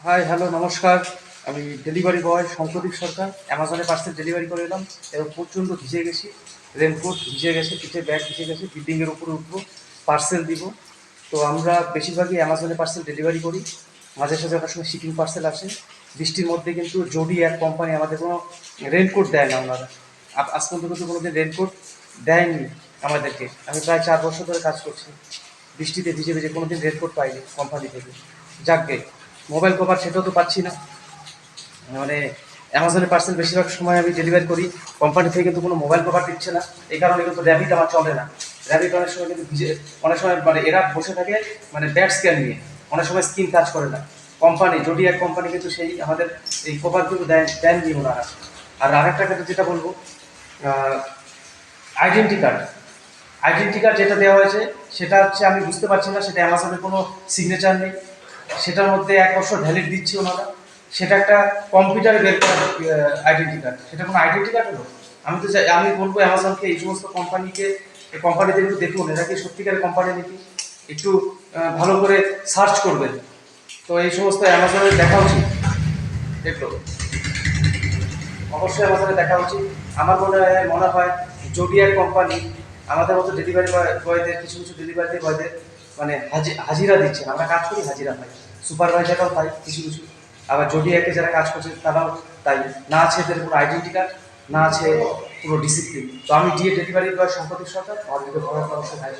High, hello, নমস্কার। আমি delivery boy শঙ্করদীপ সরকার। অ্যামাজনে পার্সেল ডেলিভারি করে এলাম এবং প্রচণ্ড ভিজে গেছি। রেনকোট ভিজে গেছে, পিঠে ব্যাগ ভিজে গেছে। বিল্ডিংয়ের উপরে উঠবো, পার্সেল দিব। তো আমরা বেশিরভাগই অ্যামাজনে পার্সেল ডেলিভারি করি। মাঝে সাঝে অনেক সময় শিপিং পার্সেল আসে। বৃষ্টির মধ্যে কিন্তু জোডি এক কোম্পানি আমাদের কোনো রেনকোট দেয় না ওনারা। আজ পর্যন্ত কিন্তু কোনোদিন রেনকোট দেয়নি আমাদেরকে। আমি প্রায় 4 বছর ধরে কাজ করছি, বৃষ্টিতে ভিজে ভিজে কোনোদিন রেনকোট পাইনি কোম্পানি থেকে। যাকগে, মোবাইল কভার সেটাও তো পাচ্ছি না। মানে অ্যামাজনের পার্সেল বেশিরভাগ সময় আমি ডেলিভারি করি, কোম্পানি থেকে কিন্তু কোনো মোবাইল কভার দিচ্ছে না। এই কারণে কিন্তু র্যাবিট আমার চলে না। র্যাবিট অনেক সময় কিন্তু ভিজে, অনেক সময় মানে এরা বসে থাকে মানে ব্যাড স্ক্যান নিয়ে, অনেক সময় স্ক্রিন কাজ করে না। কোম্পানি যদি এক কোম্পানি কিন্তু সেই আমাদের এই কভার কিন্তু দেননি ওনারা। আর আরেকটা কথা যেটা বলবো, আইডেন্টি কার্ড, আইডেন্টি কার্ড যেটা দেওয়া হয়েছে সেটা হচ্ছে আমি বুঝতে পারছি না, সেটা অ্যামাজনের কোনো সিগনেচার নেই। সেটার মধ্যে 1 বছর ভ্যালিড দিচ্ছে ওনারা। সেটা একটা কম্পিউটারে বের করা আইডেন্টি কার্ড, সেটা কোনো আইডেন্টি কার্ড হলো? আমি তো চাই, আমি বলবো অ্যামাজনকে, এই সমস্ত কোম্পানিকে, এই কোম্পানিদের একটু দেখুন, এরা কি সত্যিকারের কোম্পানি নাকি, একটু ভালো করে সার্চ করবেন। তো এই সমস্ত অ্যামাজনের দেখা উচিত একটু, অবশ্যই আমাদের দেখা উচিত। আমার মনে হয় জোডিয়াক কোম্পানি আমাদের মতো ডেলিভারি বয়দের, কিছু কিছু ডেলিভারি বয়দের মানে হাজিরা দিচ্ছেন। আমরা কাজ করি, হাজিরা পাই, সুপারভাইজাররাও পাই কিছু কিছু। আবার জোডিয়াকে যারা কাজ করছে তারাও তাই। না আছে এদের কোনো আইডেন্টি কার্ড, না আছে পুরো ডিসিপ্লিন। তো আমি ডিএ ডেলিভারি বয় শঙ্করদীপ সরকার, আমার দিকে ভরসা অবশ্যই ভাই।